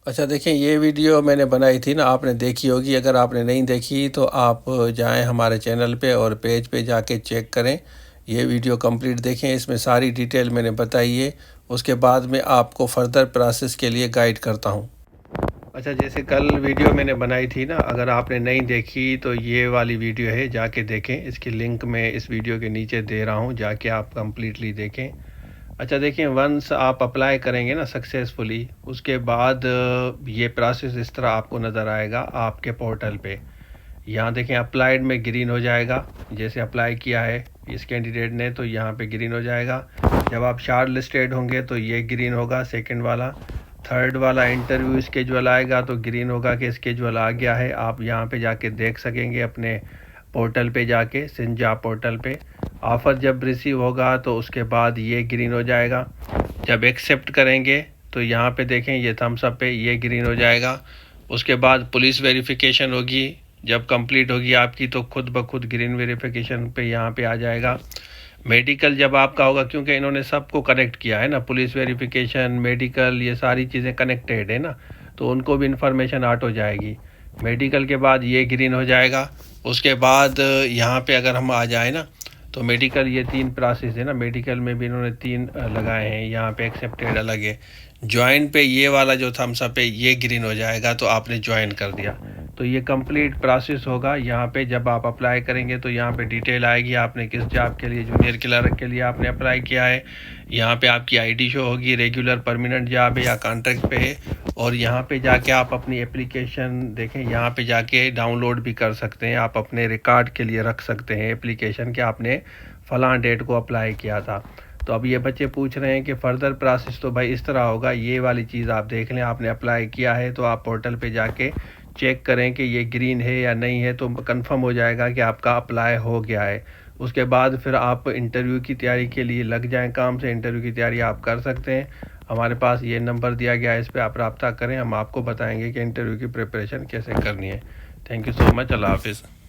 अच्छा देखिए, ये वीडियो मैंने बनाई थी ना, आपने देखी होगी। अगर आपने नहीं देखी तो आप जाएं हमारे चैनल पे और पेज पे जाके चेक करें। ये वीडियो कंप्लीट देखें, इसमें सारी डिटेल मैंने बताई है। उसके बाद में आपको फर्दर प्रोसेस के लिए गाइड करता हूँ। अच्छा, जैसे कल वीडियो मैंने बनाई थी ना, अगर आपने नहीं देखी तो ये वाली वीडियो है, जाके देखें। इसकी लिंक मैं इस वीडियो के नीचे दे रहा हूँ, जाके आप कंप्लीटली देखें। अच्छा देखिए, वंस आप अप्लाई करेंगे ना सक्सेसफुली, उसके बाद ये प्रोसेस इस तरह आपको नज़र आएगा आपके पोर्टल पे। यहाँ देखें, अप्लाइड में ग्रीन हो जाएगा। जैसे अप्लाई किया है इस कैंडिडेट ने तो यहाँ पे ग्रीन हो जाएगा। जब आप शार्ट लिस्टेड होंगे तो ये ग्रीन होगा, सेकंड वाला। थर्ड वाला इंटरव्यू स्केजुअल आएगा तो ग्रीन होगा कि स्केजुअल आ गया है। आप यहाँ पे जाके देख सकेंगे अपने पोर्टल पे जाके, सिंजा पोर्टल पे। ऑफ़र जब रिसीव होगा तो उसके बाद ये ग्रीन हो जाएगा। जब एक्सेप्ट करेंगे तो यहाँ पे देखें, ये थम्स अप पे ये ग्रीन हो जाएगा। उसके बाद पुलिस वेरिफिकेशन होगी, जब कंप्लीट होगी आपकी तो खुद ब खुद ग्रीन वेरिफिकेशन पे यहाँ पे आ जाएगा। मेडिकल जब आपका होगा, क्योंकि इन्होंने सबको कनेक्ट किया है ना, पुलिस वेरिफिकेशन, मेडिकल, ये सारी चीज़ें कनेक्टेड है ना, तो उनको भी इंफॉर्मेशन आट हो जाएगी। मेडिकल के बाद ये ग्रीन हो जाएगा। उसके बाद यहाँ पे अगर हम आ जाए ना, तो मेडिकल, ये 3 प्रोसेस है ना, मेडिकल में भी इन्होंने 3 लगाए हैं। यहाँ पे एक्सेप्टेड अलग है। ज्वाइन पे ये वाला जो थम्स अप है ये ग्रीन हो जाएगा तो आपने ज्वाइन कर दिया। तो ये कंप्लीट प्रोसेस होगा। यहाँ पे जब आप अप्लाई करेंगे तो यहाँ पे डिटेल आएगी, आपने किस जॉब के लिए, जूनियर क्लर्क के लिए आपने अप्लाई किया है। यहाँ पे आपकी आईडी शो होगी, रेगुलर परमानेंट जॉब है या कॉन्ट्रैक्ट पे है। और यहाँ पे जाके आप अपनी एप्लीकेशन देखें, यहाँ पे जाके डाउनलोड भी कर सकते हैं। आप अपने रिकॉर्ड के लिए रख सकते हैं एप्लीकेशन कि आपने फ़लाँ डेट को अप्लाई किया था। तो अब ये बच्चे पूछ रहे हैं कि फ़र्दर प्रोसेस तो भाई इस तरह होगा। ये वाली चीज़ आप देख लें, आपने अप्लाई किया है तो आप पोर्टल पे जाके चेक करें कि ये ग्रीन है या नहीं है, तो कंफर्म हो जाएगा कि आपका अप्लाई हो गया है। उसके बाद फिर आप इंटरव्यू की तैयारी के लिए लग जाएं काम से। इंटरव्यू की तैयारी आप कर सकते हैं। हमारे पास ये नंबर दिया गया है, इस पर आप रब्ता करें, हम आपको बताएंगे कि इंटरव्यू की प्रिपरेशन कैसे करनी है। Thank you so much. अल्लाह हाफिज़।